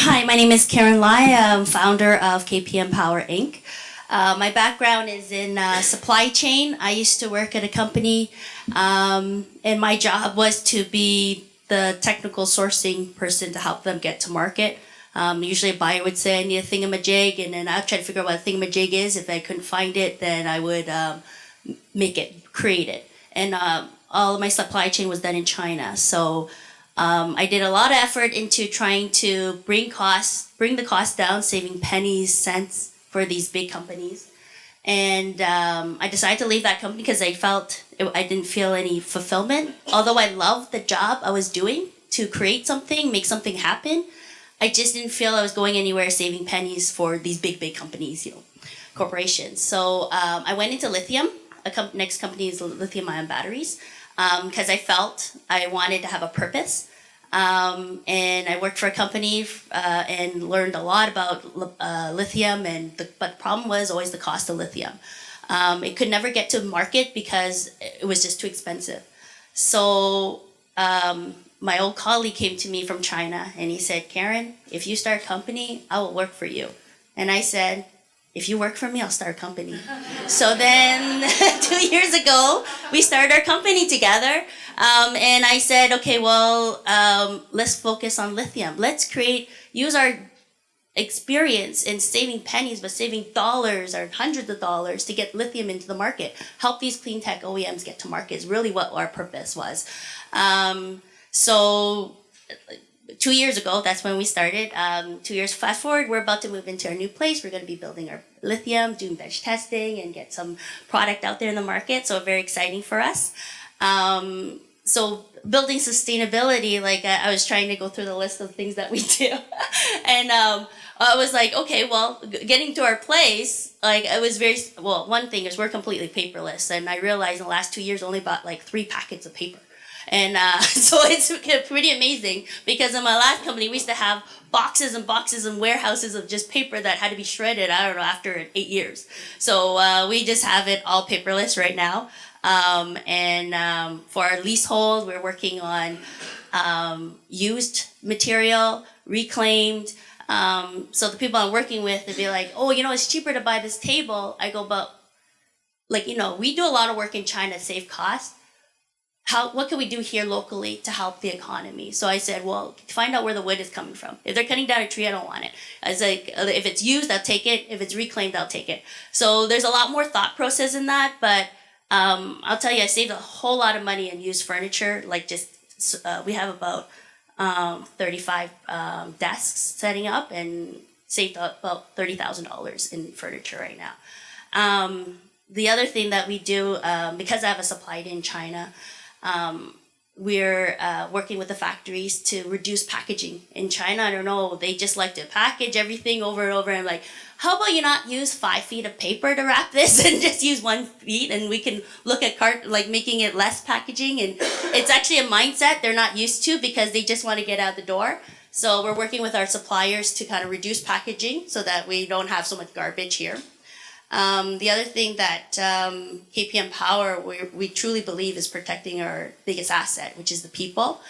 Hi, my name is Karen Lai. I'm founder of KPM Power Inc. My background is in supply chain. I used to work at a company, and my job was to be the technical sourcing person to help them get to market. Usually a buyer would say, I need a thingamajig, and then I'd try to figure out what a thingamajig is. If I couldn't find it, then I would make it, create it. And all of my supply chain was done in China. So I did a lot of effort into trying to bring the cost down, saving pennies, cents for these big companies. And I decided to leave that company because I didn't feel any fulfillment. Although I loved the job I was doing to create something, make something happen, I just didn't feel I was going anywhere saving pennies for these big companies, corporations. So I went into lithium. Next company is lithium-ion batteries because I felt I wanted to have a purpose. And I worked for a company and learned a lot about lithium, but the problem was always the cost of lithium. It could never get to market because it was just too expensive. So my old colleague came to me from China and he said, Karen, if you start a company, I will work for you. And I said, if you work for me, I'll start a company. So then 2 years ago, we started our company together. And I said, okay, well, let's focus on lithium. Let's use our experience in saving pennies, but saving dollars or hundreds of dollars to get lithium into the market. Help these clean tech OEMs get to market is really what our purpose was. So 2 years ago, that's when we started. 2 years fast forward, we're about to move into our new place. We're going to be building our lithium, doing bench testing, and get some product out there in the market. So very exciting for us. So building sustainability, like I was trying to go through the list of things that we do. And I was like, okay, well, getting to our place, like it was one thing is we're completely paperless. And I realized in the last 2 years, I only bought like 3 packets of paper. And so it's pretty amazing because in my last company, we used to have boxes and boxes and warehouses of just paper that had to be shredded, I don't know, after 8 years. So we just have it all paperless right now. For our leasehold, we're working on used material, reclaimed. So the people I'm working with, they'd be like, oh, it's cheaper to buy this table. I go, but we do a lot of work in China to save costs. What can we do here locally to help the economy? So I said, well, find out where the wood is coming from. If they're cutting down a tree, I don't want it. I was like, if it's used, I'll take it. If it's reclaimed, I'll take it. So there's a lot more thought process in that, but I'll tell you, I saved a whole lot of money in used furniture. We have about 35 desks setting up and saved about $30,000 in furniture right now. The other thing that we do, because I have a supply in China, we're working with the factories to reduce packaging in China. I don't know, they just like to package everything over and over. And I'm like, how about you not use 5 feet of paper to wrap this and just use 1 feet, and we can look at making it less packaging. And it's actually a mindset they're not used to because they just want to get out the door. So we're working with our suppliers to kind of reduce packaging so that we don't have so much garbage here. The other thing that KPM Power, we truly believe is protecting our biggest asset, which is the people.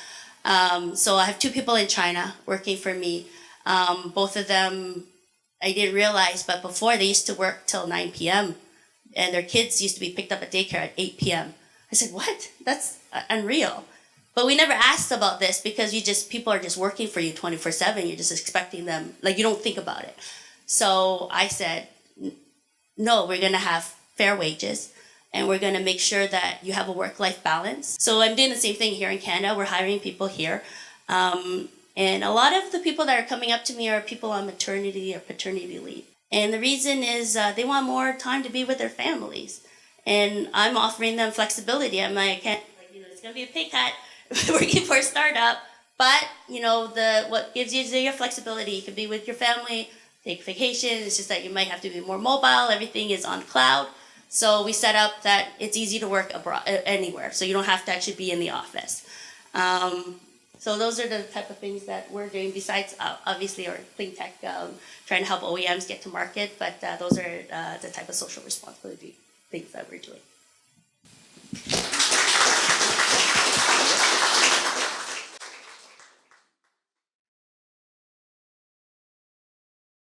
So I have 2 people in China working for me. Both of them, I didn't realize, but before they used to work till 9 p.m. and their kids used to be picked up at daycare at 8 p.m. I said, what? That's unreal. But we never asked about this because people are just working for you 24/7. You're just expecting them, you don't think about it. So I said, no, we're going to have fair wages, and we're going to make sure that you have a work-life balance. So I'm doing the same thing here in Canada. We're hiring people here. And a lot of the people that are coming up to me are people on maternity or paternity leave. And the reason is they want more time to be with their families. And I'm offering them flexibility. I'm like, it's going to be a pay cut working for a startup. But, what gives you your flexibility, you can be with your family, take vacation. It's just that you might have to be more mobile. Everything is on cloud. So we set up that it's easy to work abroad, anywhere. So you don't have to actually be in the office. So those are the type of things that we're doing besides, obviously, our clean tech, trying to help OEMs get to market. But those are the type of social responsibility things that we're doing.